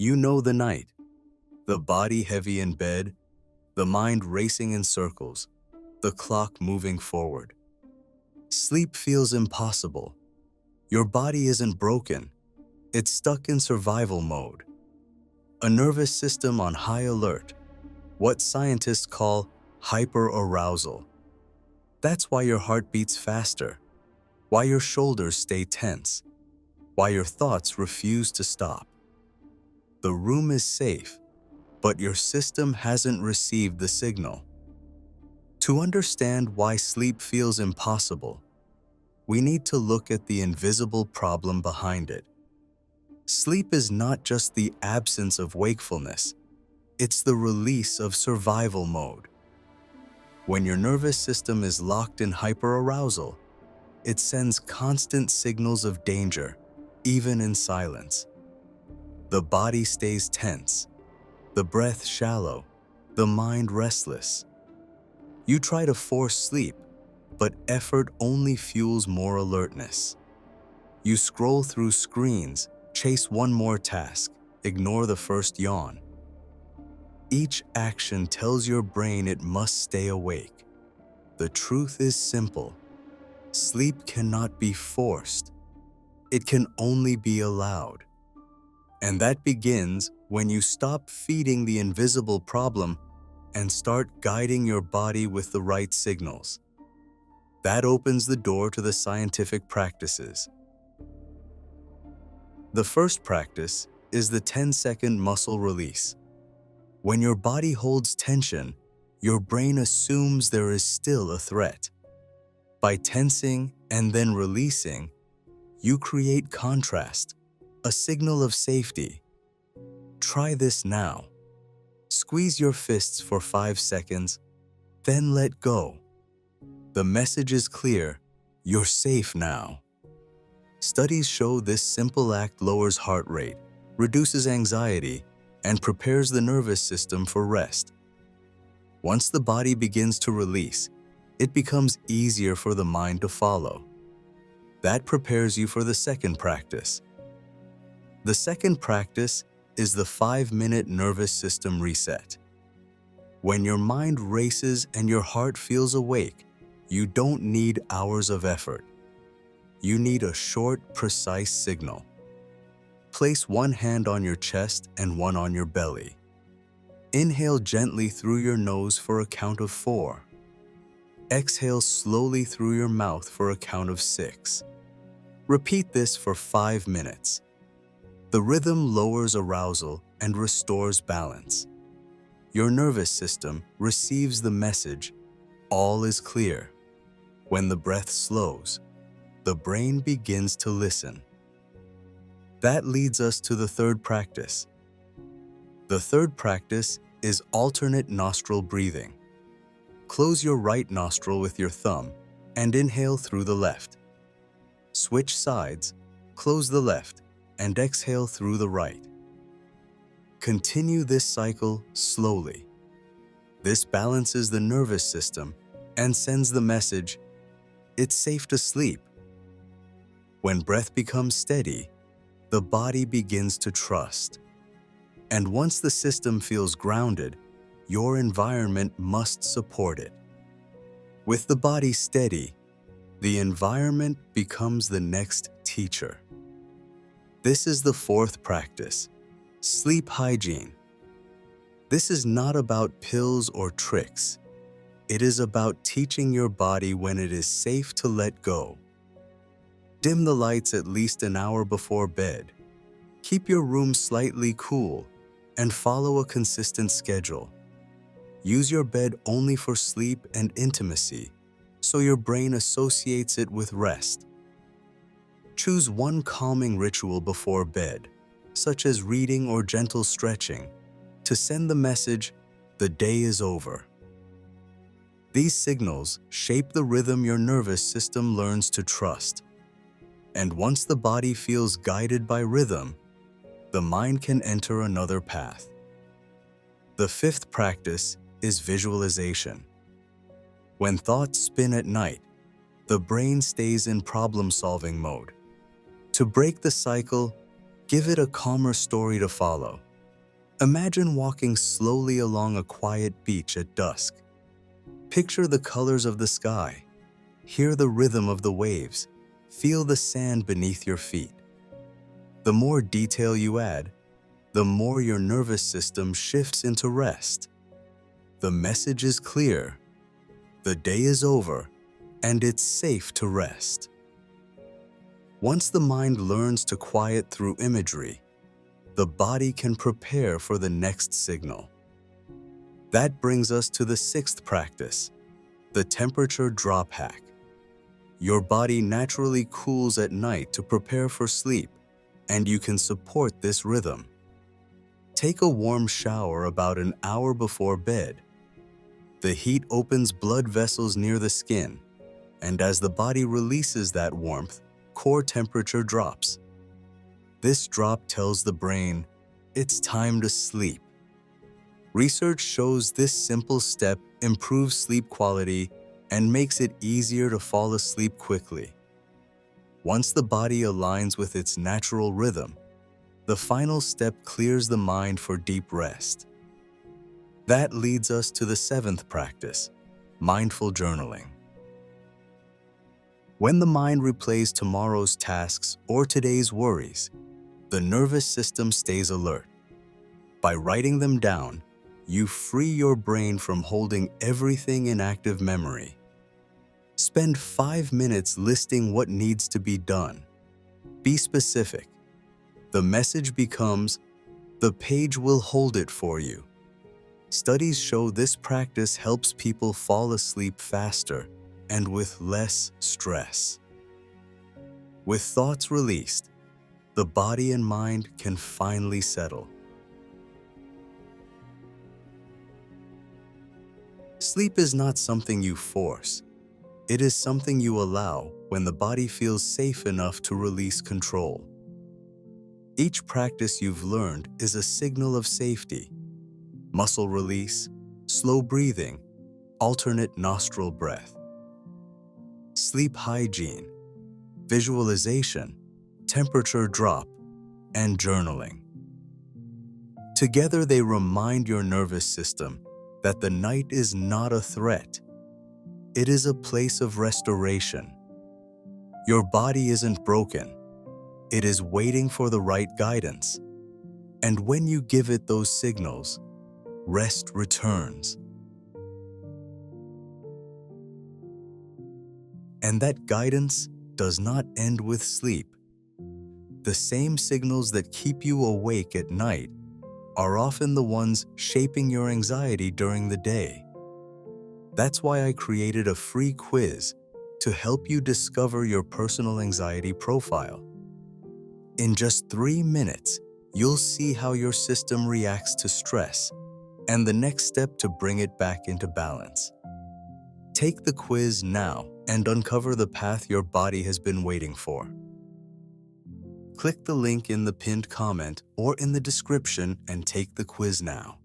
You know the night, the body heavy in bed, the mind racing in circles, the clock moving forward. Sleep feels impossible. Your body isn't broken, it's stuck in survival mode. A nervous system on high alert, what scientists call hyperarousal. That's why your heart beats faster, why your shoulders stay tense, why your thoughts refuse to stop. The room is safe, but your system hasn't received the signal. To understand why sleep feels impossible, we need to look at the invisible problem behind it. Sleep is not just the absence of wakefulness, it's the release of survival mode. When your nervous system is locked in hyperarousal, it sends constant signals of danger, even in silence. The body stays tense, the breath shallow, the mind restless. You try to force sleep, but effort only fuels more alertness. You scroll through screens, chase one more task, ignore the first yawn. Each action tells your brain it must stay awake. The truth is simple. Sleep cannot be forced. It can only be allowed. And that begins when you stop feeding the invisible problem and start guiding your body with the right signals. That opens the door to the scientific practices. The first practice is the 10-second muscle release. When your body holds tension, your brain assumes there is still a threat. By tensing and then releasing, you create contrast, a signal of safety. Try this now. Squeeze your fists for 5 seconds, then let go. The message is clear, you're safe now. Studies show this simple act lowers heart rate, reduces anxiety, and prepares the nervous system for rest. Once the body begins to release, it becomes easier for the mind to follow. That prepares you for the second practice. The second practice is the 5-minute nervous system reset. When your mind races and your heart feels awake, you don't need hours of effort. You need a short, precise signal. Place one hand on your chest and one on your belly. Inhale gently through your nose for a count of 4. Exhale slowly through your mouth for a count of 6. Repeat this for 5 minutes. The rhythm lowers arousal and restores balance. Your nervous system receives the message, all is clear. When the breath slows, the brain begins to listen. That leads us to the third practice. The third practice is alternate nostril breathing. Close your right nostril with your thumb and inhale through the left. Switch sides, close the left, and exhale through the right. Continue this cycle slowly. This balances the nervous system and sends the message, it's safe to sleep. When breath becomes steady, the body begins to trust. And once the system feels grounded, your environment must support it. With the body steady, the environment becomes the next teacher. This is the fourth practice, sleep hygiene. This is not about pills or tricks. It is about teaching your body when it is safe to let go. Dim the lights at least an hour before bed. Keep your room slightly cool and follow a consistent schedule. Use your bed only for sleep and intimacy, so your brain associates it with rest. Choose one calming ritual before bed, such as reading or gentle stretching, to send the message, the day is over. These signals shape the rhythm your nervous system learns to trust. And once the body feels guided by rhythm, the mind can enter another path. The fifth practice is visualization. When thoughts spin at night, the brain stays in problem-solving mode. To break the cycle, give it a calmer story to follow. Imagine walking slowly along a quiet beach at dusk. Picture the colors of the sky, hear the rhythm of the waves, feel the sand beneath your feet. The more detail you add, the more your nervous system shifts into rest. The message is clear. The day is over, and it's safe to rest. Once the mind learns to quiet through imagery, the body can prepare for the next signal. That brings us to the sixth practice, the temperature drop hack. Your body naturally cools at night to prepare for sleep, and you can support this rhythm. Take a warm shower about an hour before bed. The heat opens blood vessels near the skin, and as the body releases that warmth, core temperature drops. This drop tells the brain, it's time to sleep. Research shows this simple step improves sleep quality and makes it easier to fall asleep quickly. Once the body aligns with its natural rhythm, the final step clears the mind for deep rest. That leads us to the seventh practice, mindful journaling. When the mind replays tomorrow's tasks or today's worries, the nervous system stays alert. By writing them down, you free your brain from holding everything in active memory. Spend 5 minutes listing what needs to be done. Be specific. The message becomes, the page will hold it for you. Studies show this practice helps people fall asleep faster and with less stress. With thoughts released, the body and mind can finally settle. Sleep is not something you force. It is something you allow when the body feels safe enough to release control. Each practice you've learned is a signal of safety. Muscle release, slow breathing, alternate nostril breath. Sleep hygiene, visualization, temperature drop, and journaling. Together they remind your nervous system that the night is not a threat. It is a place of restoration. Your body isn't broken. It is waiting for the right guidance. And when you give it those signals, rest returns. And that guidance does not end with sleep. The same signals that keep you awake at night are often the ones shaping your anxiety during the day. That's why I created a free quiz to help you discover your personal anxiety profile. In just 3 minutes, you'll see how your system reacts to stress and the next step to bring it back into balance. Take the quiz now and uncover the path your body has been waiting for. Click the link in the pinned comment or in the description and take the quiz now.